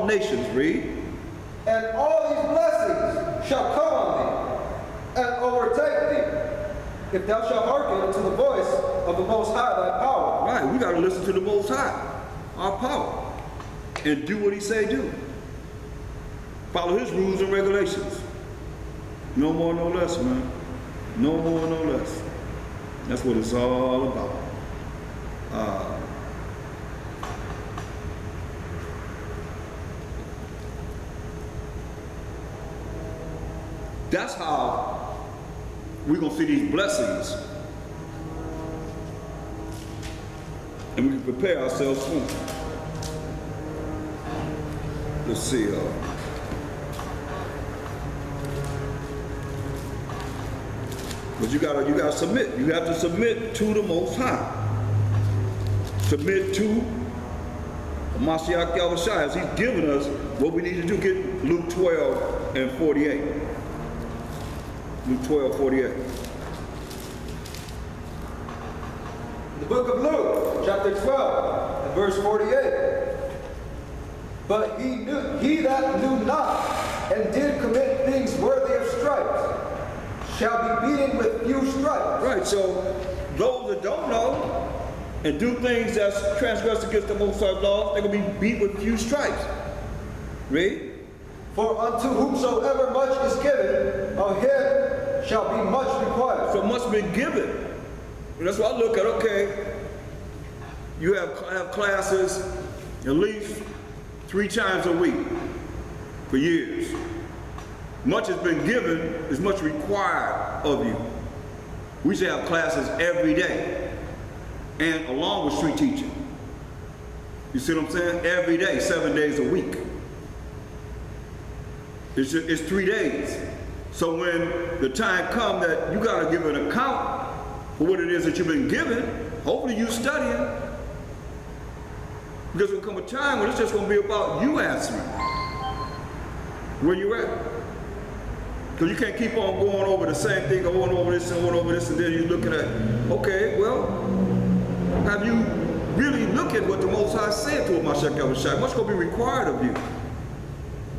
nations. Read. And all these blessings shall come on thee, and overtake thee, if thou shalt hearken unto the voice of the Most High thy power. Right, we got to listen to the Most High, our power, and do what he say do. Follow his rules and regulations. No more, no less, man. No more, no less. That's what it's all about. That's how we're going to see these blessings. And we can prepare ourselves for them. Let's see. But you gotta submit. You have to submit to the Most High. Submit to Mashiach Yahushua as he's given us what we need to do. Get Luke 12 and 48. Luke 12, 48. The book of Luke, chapter 12, and verse 48. But he that knew not, and did commit things worthy of stripes, shall be beaten with few stripes. Right, so those that don't know and do things that's transgressed against the Most High laws, they're going to be beat with few stripes. Read. For unto whomsoever much is given, of him shall be much required. So much been given. And that's what I look at. Okay, you have classes at least 3 times a week for years. Much has been given, is much required of you. We should have classes every day, and along with street teaching. You see what I'm saying? Every day, 7 days a week. It's 3 days. So when the time comes that you got to give an account for what it is that you've been given, hopefully you studying. Because there'll come a time when it's just going to be about you answering where you're at. Because you can't keep on going over the same thing, going over this and going over this, and then you're looking at, okay, well, have you really looked at what the Most High said to Mashiach Yahushua? What's going to be required of you?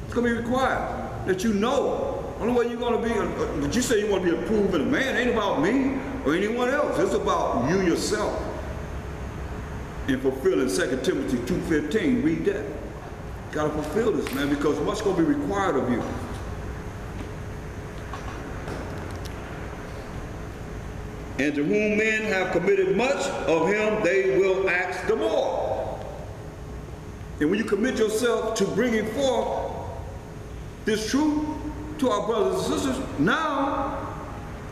It's going to be required that you know. Only way you're going to be, but you say you want to be approved of man, it ain't about me or anyone else. It's about you yourself. And fulfilling 2 Timothy 2:15, read that. Got to fulfill this, man, because what's going to be required of you? And to whom men have committed much, of him they will ask the more. And when you commit yourself to bringing forth this truth to our brothers and sisters, now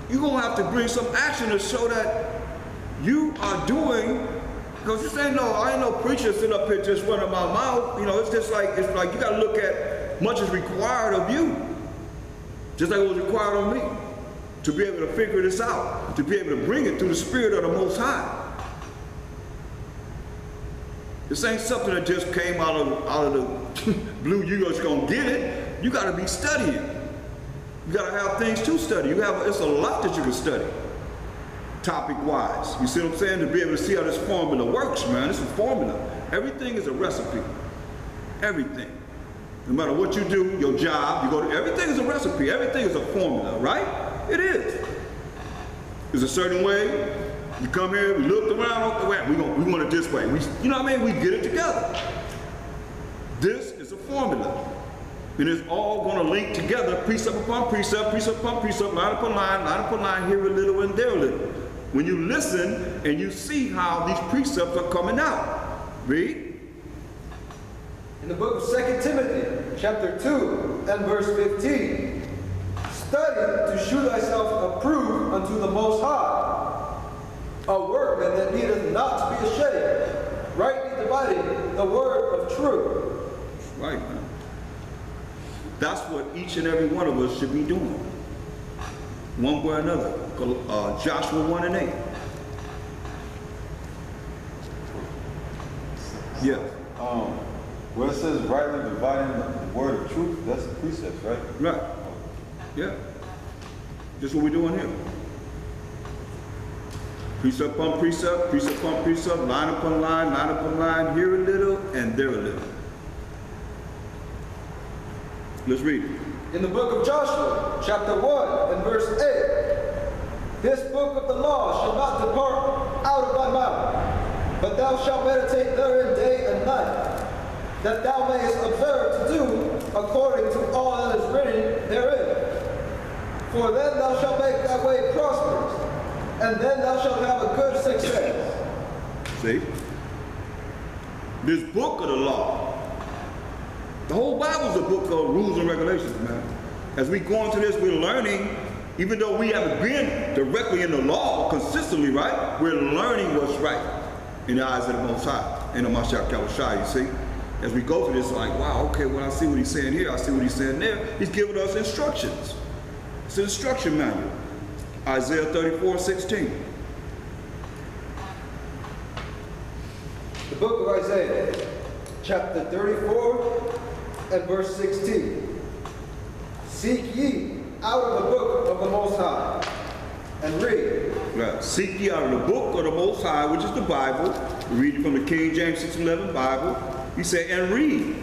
you're going to have to bring some action to show that you are doing. Because you say, no, I ain't no preacher sitting up here just running my mouth. You know, it's like you got to look at much is required of you. Just like it was required of me. To be able to figure this out. To be able to bring it through the Spirit of the Most High. This ain't something that just came out of the blue, you're just going to get it. You got to be studying. You got to have things to study. It's a lot that you can study. Topic-wise. You see what I'm saying? To be able to see how this formula works, man. It's a formula. Everything is a recipe. Everything. No matter what you do, your job, you go to, everything is a recipe. Everything is a formula, right? It is. There's a certain way. You come here, we looked around, we want it this way. You know what I mean? We get it together. This is a formula. And it's all going to link together, precept upon precept, precept upon precept, line upon line, here a little and there a little. When you listen and you see how these precepts are coming out. Read. In the book of 2 Timothy, chapter 2, and verse 15. Study to shew thyself approved unto the Most High, a workman that needeth not to be ashamed, rightly dividing the word of truth. Right, man. That's what each and every one of us should be doing. One way or another. Joshua 1 and 8. Yeah. Where it says rightly dividing the word of truth, that's the precepts, right? Right. Yeah. Just what we're doing here. Precept upon precept, precept upon precept, line upon line, here a little and there a little. Let's read it. In the book of Joshua, chapter 1 and verse 8, this book of the law shall not depart out of thy mouth, but thou shalt meditate therein day and night, that thou mayest observe to do according to all that is written therein. For then thou shalt make thy way prosperous, and then thou shalt have a good success. See? This book of the law, the whole Bible is a book of rules and regulations, man. As we go into this, we're learning, even though we haven't been directly in the law consistently, right? We're learning what's right in the eyes of the Most High, in the Mashiach Yahushua, you see? As we go through this, like, wow, okay, well, I see what he's saying here, I see what he's saying there. He's giving us instructions. It's an instruction manual. Isaiah 34:16. The book of Isaiah, chapter 34 and verse 16. Seek ye out of the book of the Most High, and read. Right. Seek ye out of the book of the Most High, which is the Bible. We're reading from the King James 6:11 Bible. He said, and read.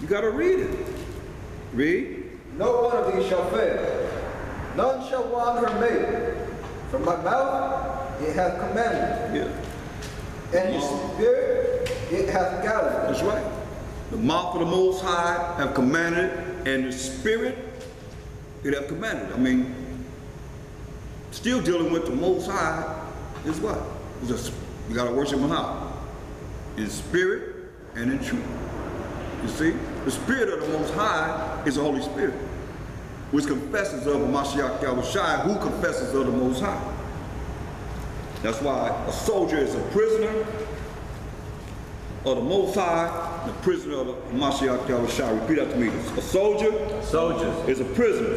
You got to read it. Read. No one of these shall fail. None shall want her made. From my mouth it hath commanded. Yeah. And his spirit it hath guided. That's right. The mouth of the Most High have commanded, and the Spirit it have commanded. I mean, still dealing with the Most High is what? It's just, you got to worship Him how? In spirit and in truth. You see? The Spirit of the Most High is the Holy Spirit, which confesses of Mashiach Yahushua, who confesses of the Most High. That's why a soldier is a prisoner of the Most High, the prisoner of the Mashiach Yahushua. Repeat after me. A soldier is a prisoner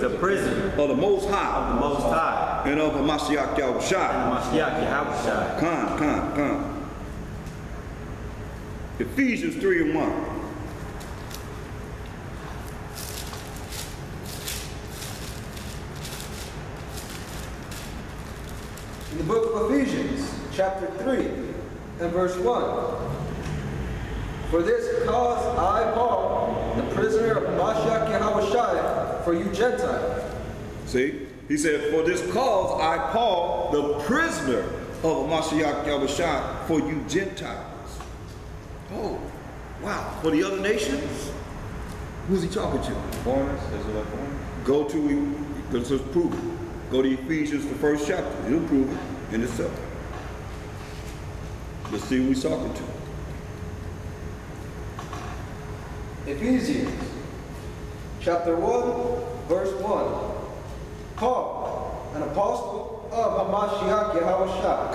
of the Most High, and of the Mashiach Yahushua. Come. Ephesians 3:1. In the book of Ephesians, chapter 3 and verse 1. For this cause I, Paul, the prisoner of Mashiach Yahushua, for you Gentiles. See? He said, for this cause I, Paul, the prisoner of Mashiach Yahushua, for you Gentiles. Oh, wow. For the other nations? Who's he talking to? Foreigners, Israelite foreigners. Go to, let's just prove it. Go to Ephesians, the first chapter. It'll prove it in itself. Let's see who he's talking to. Ephesians, chapter 1, verse 1. Paul, an apostle of Hamashiach Yahushua,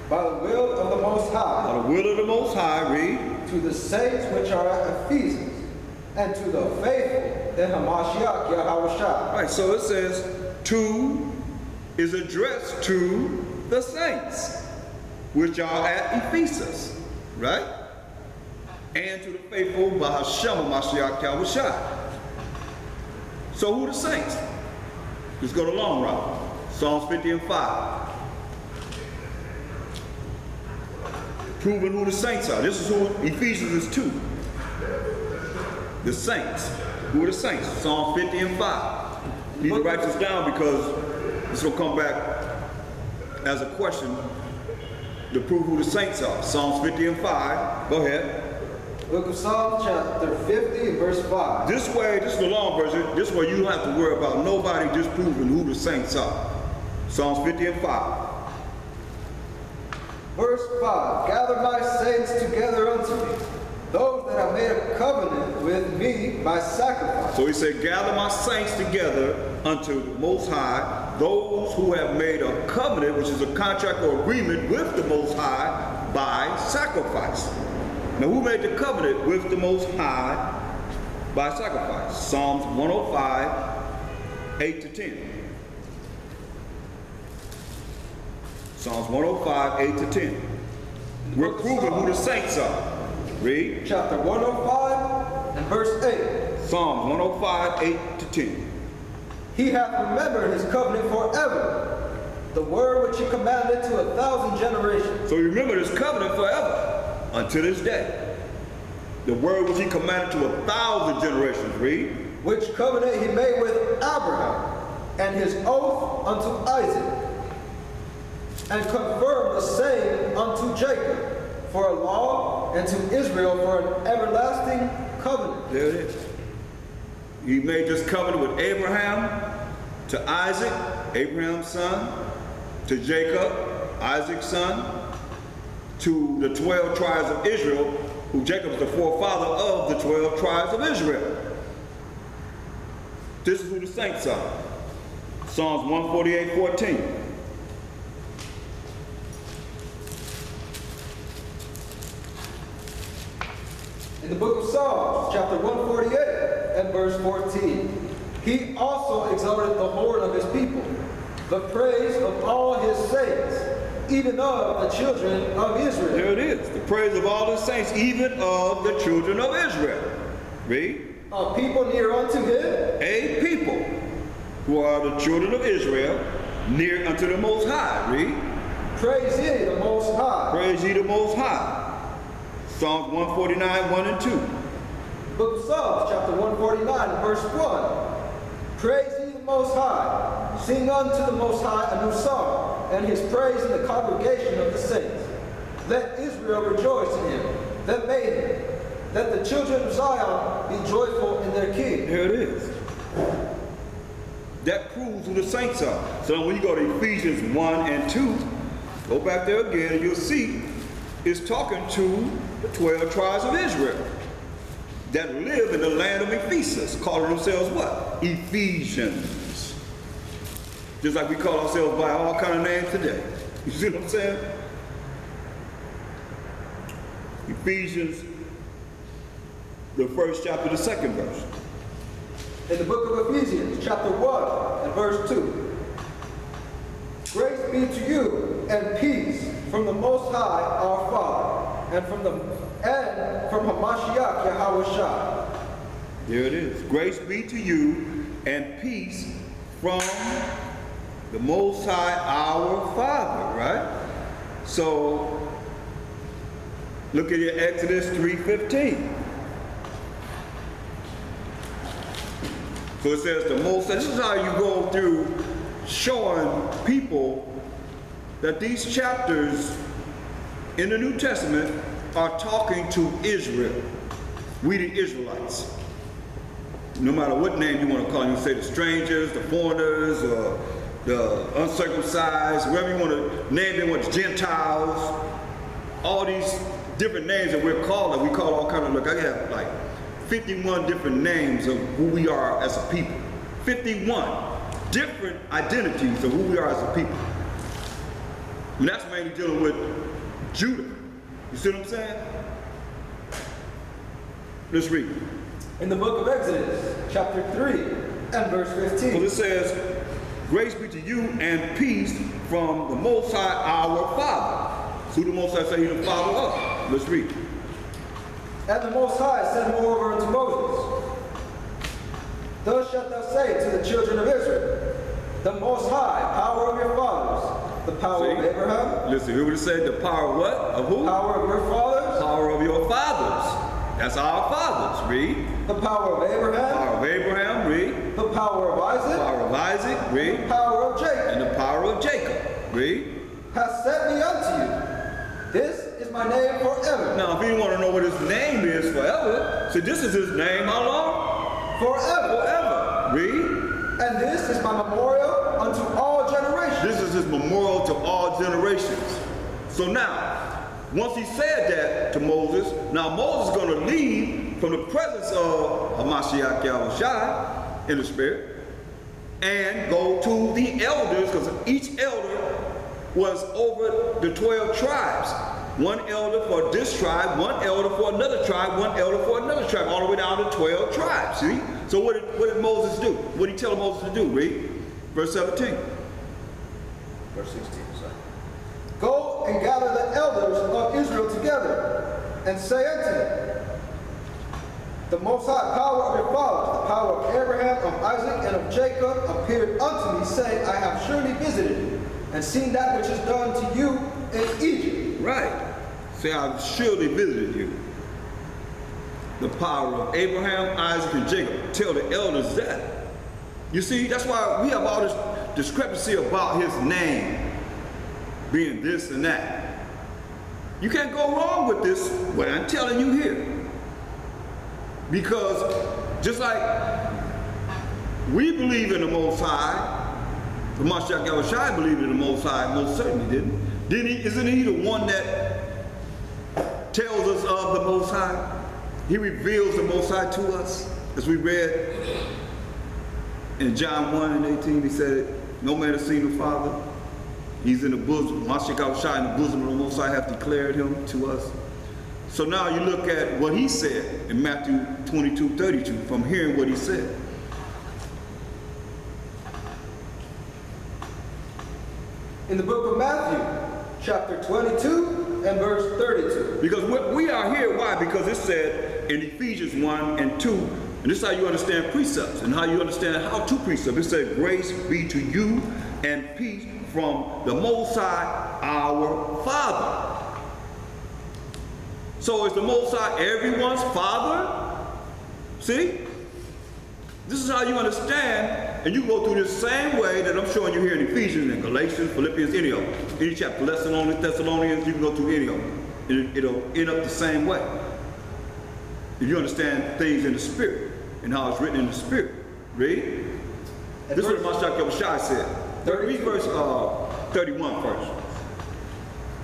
by the will of the Most High, by the will of the Most High, read. To the saints which are at Ephesus, and to the faithful in Hamashiach Yahushua. Right, so it says, to is addressed to the saints, which are at Ephesus, right? And to the faithful by Hashem Mashiach Yahushua. So who are the saints? Let's go the long route. Psalms 50 and 5. Proving who the saints are. This is who Ephesians is to. The saints. Who are the saints? Psalms 50 and 5. You need to write this down because this will come back as a question to prove who the saints are. Psalms 50 and 5. Go ahead. Book of Psalms, chapter 50, verse 5. This way, this is the long version. This way you don't have to worry about nobody disproving who the saints are. Psalms 50 and 5. Verse 5. Gather my saints together unto me, those that have made a covenant with me by sacrifice. So he said, gather my saints together unto the Most High, those who have made a covenant, which is a contract or agreement with the Most High by sacrifice. Now who made the covenant with the Most High by sacrifice? Psalms 105, 8 to 10. Psalms 105, 8 to 10. We're proving who the saints are. Read. Chapter 105 and verse 8. Psalms 105, 8 to 10. He hath remembered his covenant forever, the word which he commanded to 1,000 generations. So remember this covenant forever, until this day. The word which he commanded to 1,000 generations. Read. which covenant he made with Abraham, and his oath unto Isaac, and confirmed the same unto Jacob for a law, and to Israel for an everlasting covenant. There it is. He made this covenant with Abraham, to Isaac, Abraham's son, to Jacob, Isaac's son, to the 12 tribes of Israel, who Jacob is the forefather of the 12 tribes of Israel. This is who the saints are. Psalms 148:14. In the book of Psalms, chapter 148 and verse 14, he also exalted the horn of his people, the praise of all his saints, even of the children of Israel. There it is. The praise of all the saints, even of the children of Israel. Read. A people near unto him. A people who are the children of Israel, near unto the Most High. Read. Praise ye the Most High. Praise ye the Most High. Psalms 149, 1 and 2. Book of Psalms, chapter 149, verse 1. Praise ye the Most High. Sing unto the Most High a new song, and his praise in the congregation of the saints. Let Israel rejoice in him that made him. Let the children of Zion be joyful in their king. Here it is. That proves who the saints are. So when you go to Ephesians 1 and 2, go back there again and you'll see it's talking to the 12 tribes of Israel that live in the land of Ephesus, calling themselves what? Ephesians. Just like we call ourselves by all kind of names today. You see what I'm saying? Ephesians, the first chapter, the second verse. In the book of Ephesians, chapter 1 and verse 2. Grace be to you and peace from the Most High our Father, and from Hamashiach Yahweh Shai. There it is. Grace be to you and peace from the Most High our Father, right? So look at your Exodus 3:15. So it says the Most High. This is how you go through showing people that these chapters in the New Testament are talking to Israel. We the Israelites. No matter what name you want to call them, you say the strangers, the foreigners, or the uncircumcised, whoever you want to name them, what's Gentiles, all these different names that we're calling. We call all kind of, look, I have like 51 different names of who we are as a people. 51 different identities of who we are as a people. And that's mainly dealing with Judah. You see what I'm saying? Let's read. In the book of Exodus, chapter 3 and verse 15. Well, it says, grace be to you and peace from the Most High our Father. So the Most High said he's the Father of. Let's read. And the Most High said moreover unto Moses, thus shalt thou say to the children of Israel, the Most High, power of your fathers, the power of Abraham. Listen, who would have said the power of what? Of who? Power of your fathers. Power of your fathers. That's our fathers. Read. The power of Abraham. Power of Abraham. Read. The power of Isaac. Power of Isaac. Read. The power of Jacob. And the power of Jacob. Read. Has sent me unto you. This is my name forever. Now, if you want to know what his name is forever, see, this is his name how long? Forever. Forever. Read. And this is my memorial unto all generations. This is his memorial to all generations. So now, once he said that to Moses, now Moses is going to leave from the presence of Hamashiach Yahweh Shai in the spirit and go to the elders, because each elder was over the 12 tribes. One elder for this tribe, one elder for another tribe, one elder for another tribe, all the way down to 12 tribes, see? So what did Moses do? What did he tell Moses to do? Read verse 17. Verse 16, sorry. Go and gather the elders of Israel together, and say unto them, the Most High power of your fathers, the power of Abraham, of Isaac, and of Jacob, appeared unto me, saying, I have surely visited you, and seen that which is done to you in Egypt. Right. Say, I've surely visited you. the power of Abraham, Isaac, and Jacob. Tell the elders that. You see, that's why we have all this discrepancy about his name being this and that. You can't go wrong with this, what I'm telling you here. Because just like we believe in the Most High, the Mashiach Yahushua believed in the Most High, most certainly didn't he? Isn't he the one that tells us of the Most High? He reveals the Most High to us. As we read in John 1 and 18, he said, no man has seen the Father. He's in the bosom, Mashiach Yahushua in the bosom of the Most High hath declared him to us. So now you look at what he said in Matthew 22:32, from hearing what he said. In the book of Matthew, chapter 22 and verse 32. Because we are here, why? Because it said in Ephesians 1 and 2, and this is how you understand precepts and how you understand how to precept. It said, grace be to you and peace from the Most High, our Father. So is the Most High everyone's Father? See? This is how you understand, and you go through this same way that I'm showing you here in Ephesians and Galatians, Philippians, any of them. Any chapter, Thessalonians, you can go through any of them. It'll end up the same way. If you understand things in the Spirit and how it's written in the Spirit. Read. This is what Mashiach Yahushua said. Read verse 31 first.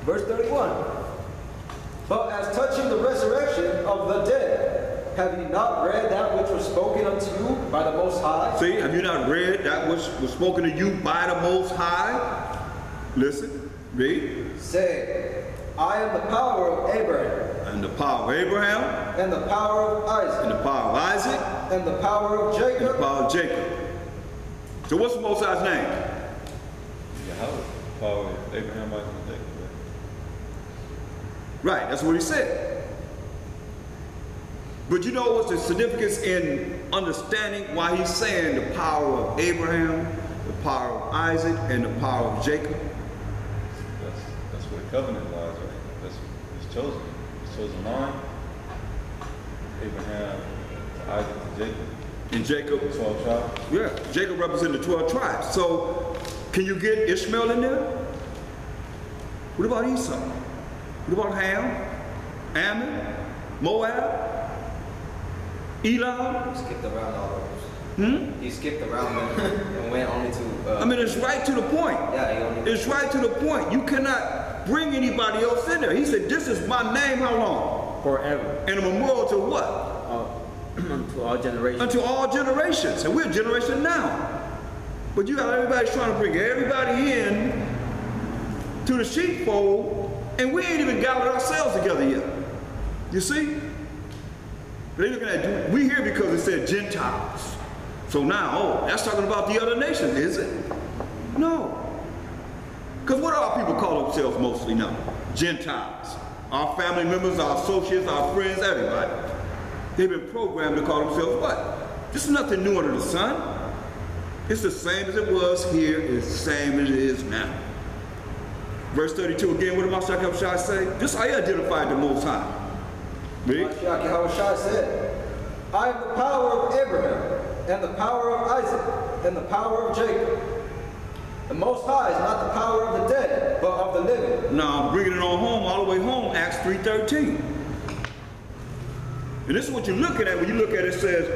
Verse 31. But as touching the resurrection of the dead, have ye not read that which was spoken unto you by the Most High? See, have you not read that which was spoken to you by the Most High? Listen, read. Say, I am the power of Abraham. And the power of Abraham. And the power of Isaac. And the power of Isaac. And the power of Jacob. And the power of Jacob. So what's the Most High's name? Yahweh. Power of Abraham, Isaac, and Jacob. Right, that's what he said. But you know what's the significance in understanding why he's saying the power of Abraham, the power of Isaac, and the power of Jacob? That's where the covenant lies, right? That's it's chosen. It's chosen line. Abraham, Isaac, and Jacob. And Jacob, 12 tribes. Yeah, Jacob represented the 12 tribes. So can you get Ishmael in there? What about Esau? What about Ham, Ammon, Moab, Elam? He skipped around all those. He skipped around them and went only to... I mean, it's right to the point. Yeah, he only... It's right to the point. You cannot bring anybody else in there. He said, this is my name, how long? Forever. And a memorial to what? Unto all generations. Unto all generations. And we're a generation now. But you got everybody trying to bring everybody in to the sheepfold, and we ain't even gathered ourselves together yet. You see? They're looking at, we here because it said Gentiles. So now, oh, that's talking about the other nations, is it? No. Because what do our people call themselves mostly now? Gentiles. Our family members, our associates, our friends, everybody. They've been programmed to call themselves what? This is nothing new under the sun. It's the same as it was here, it's the same as it is now. Verse 32 again, what did Mashiach Yahushua say? This is how he identified the Most High. Read. Mashiach Yahushua said, I am the power of Abraham, and the power of Isaac, and the power of Jacob. The Most High is not the power of the dead, but of the living. Now I'm bringing it on home, all the way home, Acts 3:13. And this is what you're looking at when you look at it. It says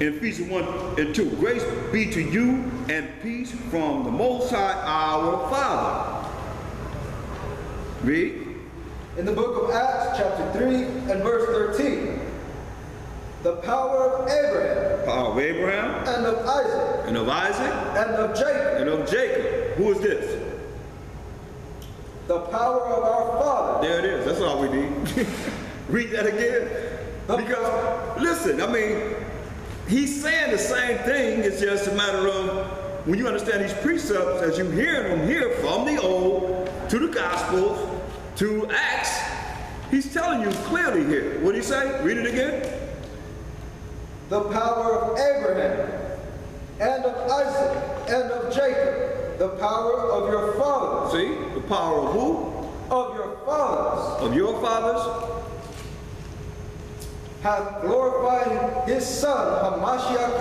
in Ephesians 1 and 2, grace be to you and peace from the Most High, our Father. Read. In the book of Acts, chapter 3 and verse 13, the power of Abraham, Power of Abraham, and of Isaac, and of Isaac, and of Jacob, and of Jacob. Who is this? the power of our Father. There it is. That's all we need. Read that again. Because, listen, I mean, he's saying the same thing. It's just a matter of when you understand these precepts, as you hear them here from the Old to the Gospels to Acts, he's telling you clearly here. What did he say? Read it again. The power of Abraham, and of Isaac, and of Jacob, the power of your fathers. See? The power of who? Of your fathers. Of your fathers. hath glorified his Son, Hamashiach